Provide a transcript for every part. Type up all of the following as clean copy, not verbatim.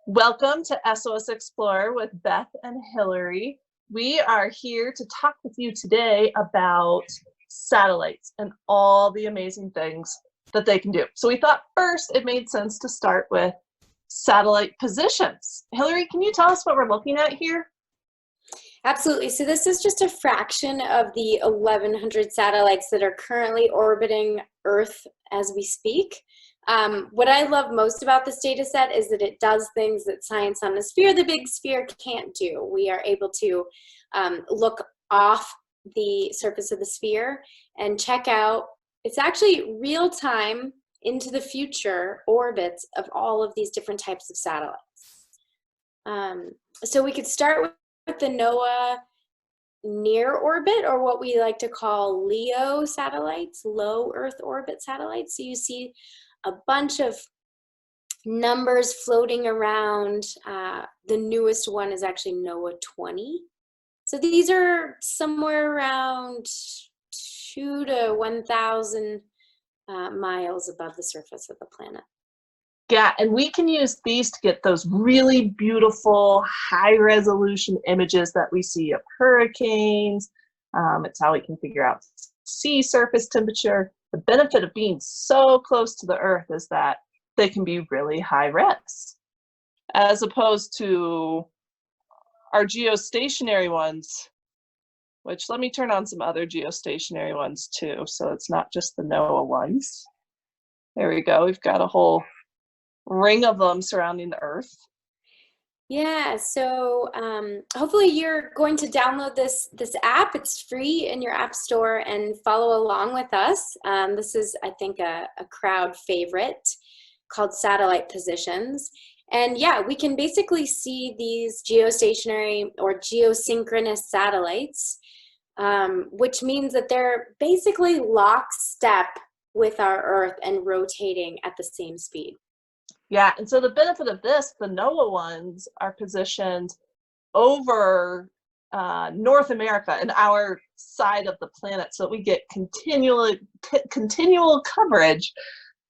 Welcome to SOS Explorer with Beth and Hilary. We are here to talk with you today about satellites and all the amazing things that they can do. So we thought first it made sense to start with satellite positions. Hilary, can you tell us what we're looking at here? Absolutely. So this is just a fraction of the 1,100 satellites that are currently orbiting Earth as we speak. What I love most about this data set is that it does things that science on the sphere, the big sphere, can't do. We are able to look off the surface of the sphere and check out, it's actually real time into the future orbits of all of these different types of satellites. So we could start with the NOAA near orbit, or what we like to call LEO satellites, low Earth orbit satellites. So you see a bunch of numbers floating around. The newest one is actually NOAA 20. So these are somewhere around 2 to 1,000 miles above the surface of the planet. Yeah, and we can use these to get those really beautiful high-resolution images that we see of hurricanes. It's how we can figure out sea surface temperature. The benefit of being so close to the Earth is that they can be really high-res, as opposed to our geostationary ones, which let me turn on some other geostationary ones too, so it's not just the NOAA ones. There we go, we've got a whole ring of them surrounding the Earth. Yeah, so hopefully you're going to download this app. It's free in your app store and follow along with us. This is, I think, a crowd favorite called Satellite Positions. And yeah, we can basically see these geostationary or geosynchronous satellites, which means that they're basically lockstep with our Earth and rotating at the same speed. Yeah, and so the benefit of this, the NOAA ones are positioned over North America and our side of the planet, so that we get continual coverage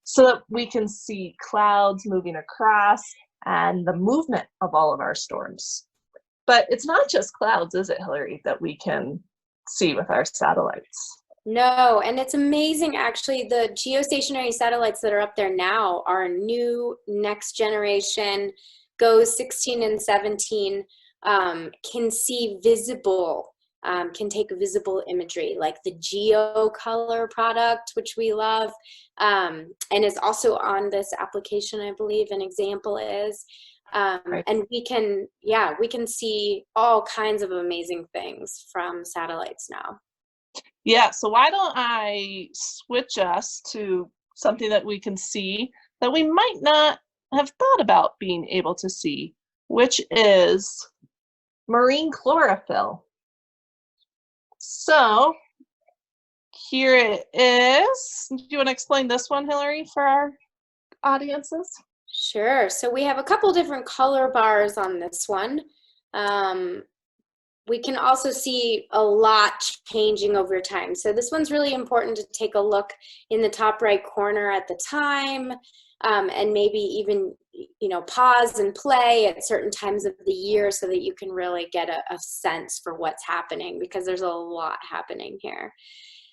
so that we can see clouds moving across and the movement of all of our storms. But it's not just clouds, is it, Hilary, that we can see with our satellites? No, and it's amazing actually. The geostationary satellites that are up there now are new, next generation, GOES 16 and 17, can see visible, can take visible imagery, like the GeoColor product, which we love, and is also on this application, I believe an example is. Right. And we can see all kinds of amazing things from satellites now. Yeah, so why don't I switch us to something that we can see that we might not have thought about being able to see, which is marine chlorophyll. So here it is. Do you want to explain this one, Hilary, for our audiences? Sure. So we have a couple different color bars on this one. We can also see a lot changing over time. So this one's really important to take a look in the top right corner at the time, and maybe even, pause and play at certain times of the year so that you can really get a sense for what's happening, because there's a lot happening here.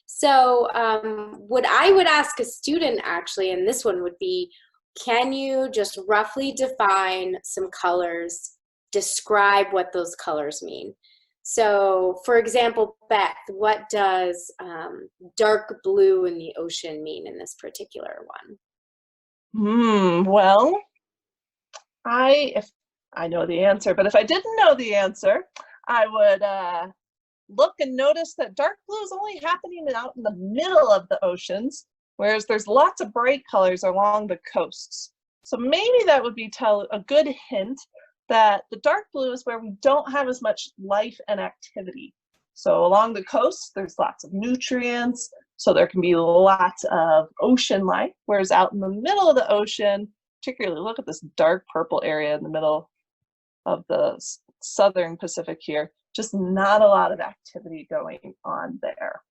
So what I would ask a student actually, and this one would be, can you just roughly define some colors, describe what those colors mean? So, for example, Beth, what does dark blue in the ocean mean in this particular one? Well, if I know the answer, but if I didn't know the answer, I would look and notice that dark blue is only happening out in the middle of the oceans, whereas there's lots of bright colors along the coasts. So maybe that would be a good hint that the dark blue is where we don't have as much life and activity. So along the coast, there's lots of nutrients, so there can be lots of ocean life, whereas out in the middle of the ocean, particularly look at this dark purple area in the middle of the southern Pacific here, just not a lot of activity going on there.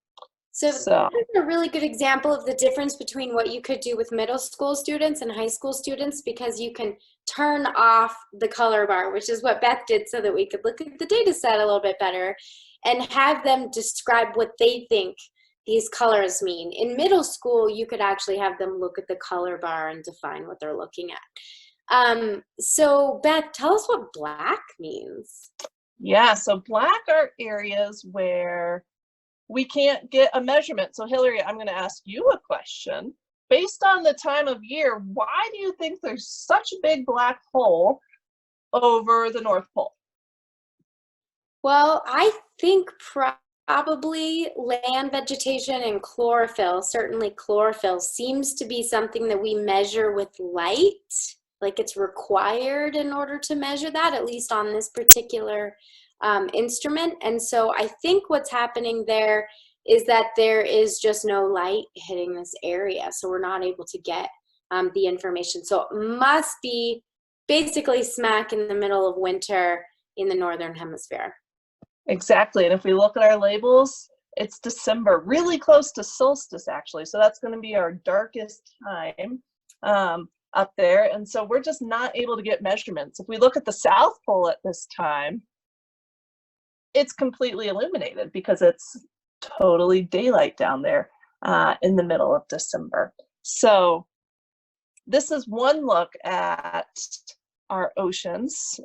So So, this is a really good example of the difference between what you could do with middle school students and high school students, because you can turn off the color bar, which is what Beth did so that we could look at the data set a little bit better and have them describe what they think these colors mean. In middle school, you could actually have them look at the color bar and define what they're looking at. So Beth, tell us what black means. yeah, so black are areas where we can't get a measurement. So Hilary, I'm going to ask you a question. Based on the time of year, why do you think there's such a big black hole over the North Pole? Well, I think probably land vegetation and chlorophyll. Certainly chlorophyll seems to be something that we measure with light, like it's required in order to measure that, at least on this particular instrument. And so I think what's happening there is that there is just no light hitting this area, so we're not able to get the information. So it must be basically smack in the middle of winter in the Northern Hemisphere. Exactly. And if we look at our labels, it's December, really close to solstice, actually. So that's going to be our darkest time up there. And so we're just not able to get measurements. If we look at the South Pole at this time, it's completely illuminated because it's totally daylight down there in the middle of December. So this is one look at our oceans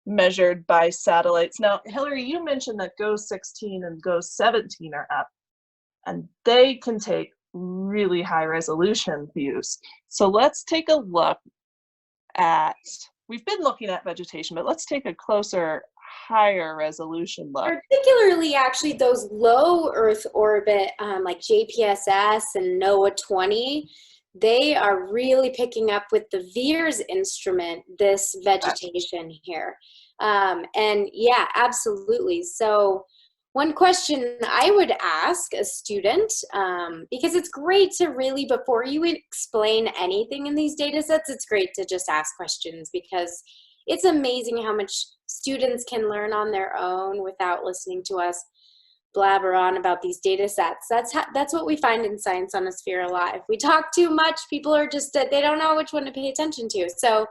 measured by satellites. Now, Hilary, you mentioned that GOES 16 and GOES 17 are up, and they can take really high resolution views. So let's take a look at, we've been looking at vegetation, but let's take a closer, higher resolution look. Particularly actually those low Earth orbit, like JPSS and NOAA 20, they are really picking up with the VIIRS instrument, this vegetation here. And yeah, absolutely. So one question I would ask a student, because it's great to really, before you explain anything in these data sets, it's great to just ask questions, because it's amazing how much students can learn on their own without listening to us blabber on about these data sets. That's what we find in Science on a Sphere a lot. If we talk too much, people are just, they don't know which one to pay attention to. So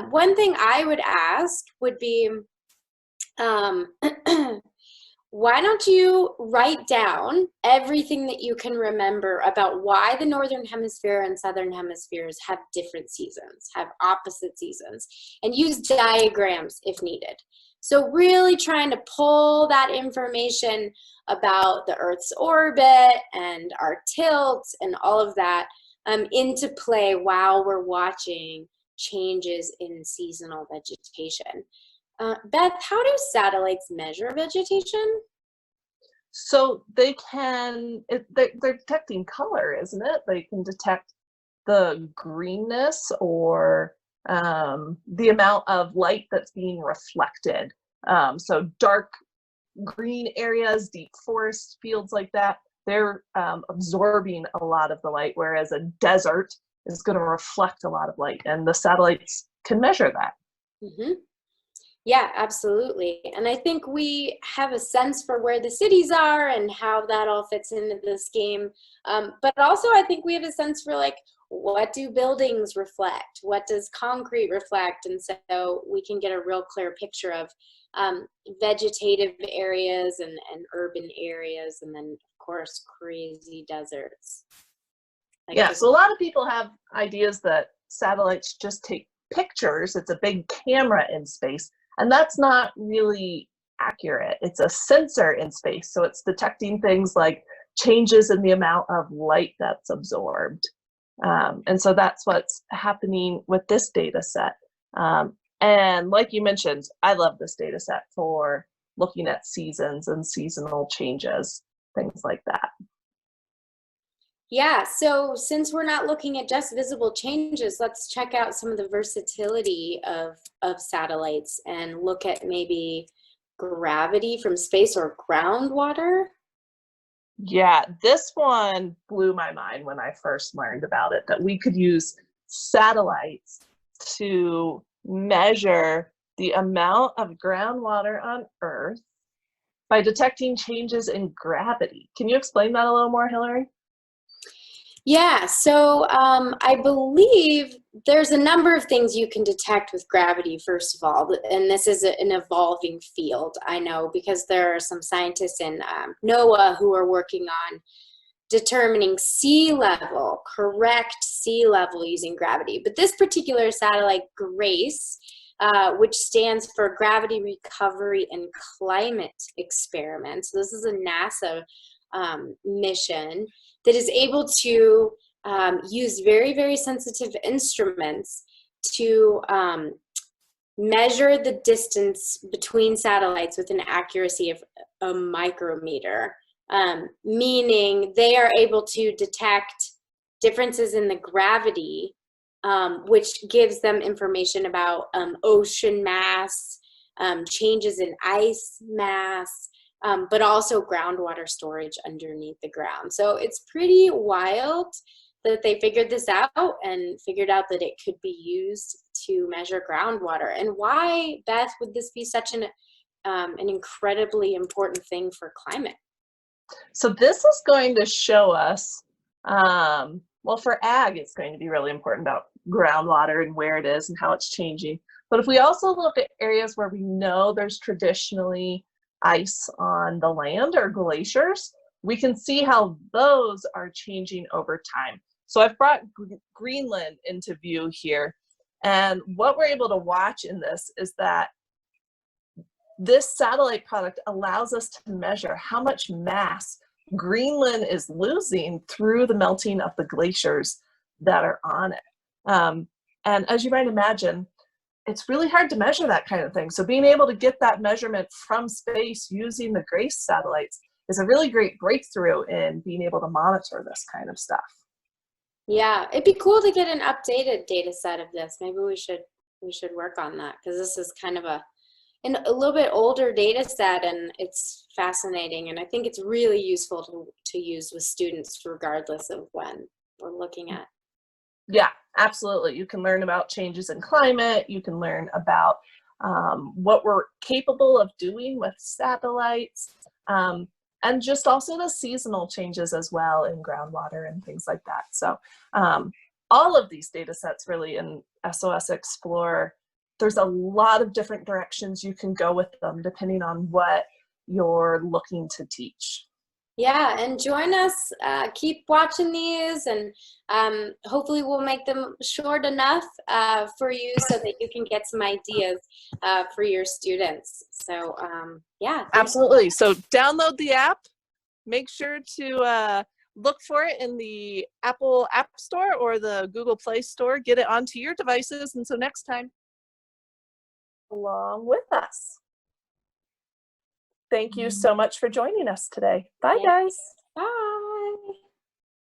one thing I would ask would be, why don't you write down everything that you can remember about why the Northern Hemisphere and Southern Hemispheres have different seasons, have opposite seasons, and use diagrams if needed. So really trying to pull that information about the Earth's orbit and our tilt and all of that into play while we're watching changes in seasonal vegetation. Beth, how do satellites measure vegetation? So they can, they're detecting color, isn't it? They can detect the greenness or the amount of light that's being reflected. So dark green areas, deep forest fields like that, they're absorbing a lot of the light, whereas a desert is going to reflect a lot of light, and the satellites can measure that. Mm-hmm. Yeah, absolutely. And I think we have a sense for where the cities are and how that all fits into this game. But also I think we have a sense for, like, what do buildings reflect? What does concrete reflect? And so we can get a real clear picture of vegetative areas and urban areas, and then of course crazy deserts. Like, yeah, so a lot of people have ideas that satellites just take pictures. It's a big camera in space, and that's not really accurate. It's a sensor in space, so it's detecting things like changes in the amount of light that's absorbed. And so that's what's happening with this data set. And like you mentioned, I love this data set for looking at seasons and seasonal changes, things like that. Yeah, so since we're not looking at just visible changes, let's check out some of the versatility of satellites and look at maybe gravity from space or groundwater. Yeah, this one blew my mind when I first learned about it, that we could use satellites to measure the amount of groundwater on Earth by detecting changes in gravity. Can you explain that a little more, Hilary? Yeah, so I believe there's a number of things you can detect with gravity, first of all, and this is an evolving field, I know, because there are some scientists in NOAA who are working on determining sea level, correct sea level using gravity. But this particular satellite, GRACE, which stands for Gravity Recovery and Climate Experiment. So this is a NASA mission that is able to use very, very sensitive instruments to measure the distance between satellites with an accuracy of a micrometer, meaning they are able to detect differences in the gravity, which gives them information about ocean mass, changes in ice mass, but also groundwater storage underneath the ground. So it's pretty wild that they figured this out and figured out that it could be used to measure groundwater. And why, Beth, would this be such an incredibly important thing for climate? So this is going to show us, well, for ag, it's going to be really important about groundwater and where it is and how it's changing. But if we also look at areas where we know there's traditionally ice on the land or glaciers, we can see how those are changing over time. So I've brought Greenland into view here. And what we're able to watch in this is that this satellite product allows us to measure how much mass Greenland is losing through the melting of the glaciers that are on it. And as you might imagine, it's really hard to measure that kind of thing. So being able to get that measurement from space using the GRACE satellites is a really great breakthrough in being able to monitor this kind of stuff. Yeah, it'd be cool to get an updated data set of this. Maybe we should work on that, because this is kind of a little bit older data set, and it's fascinating, and I think it's really useful to use with students regardless of when we're looking at. Yeah, absolutely. You can learn about changes in climate. You can learn about what we're capable of doing with satellites, and just also the seasonal changes as well in groundwater and things like that. So all of these data sets really in SOS Explorer, there's a lot of different directions you can go with them depending on what you're looking to teach. Yeah, and join us. Keep watching these, and hopefully we'll make them short enough for you so that you can get some ideas for your students. So yeah. Absolutely. So download the app. Make sure to look for it in the Apple App Store or the Google Play Store. Get it onto your devices. And so next time, along with us. Thank you so much for joining us today. Bye, guys. Bye.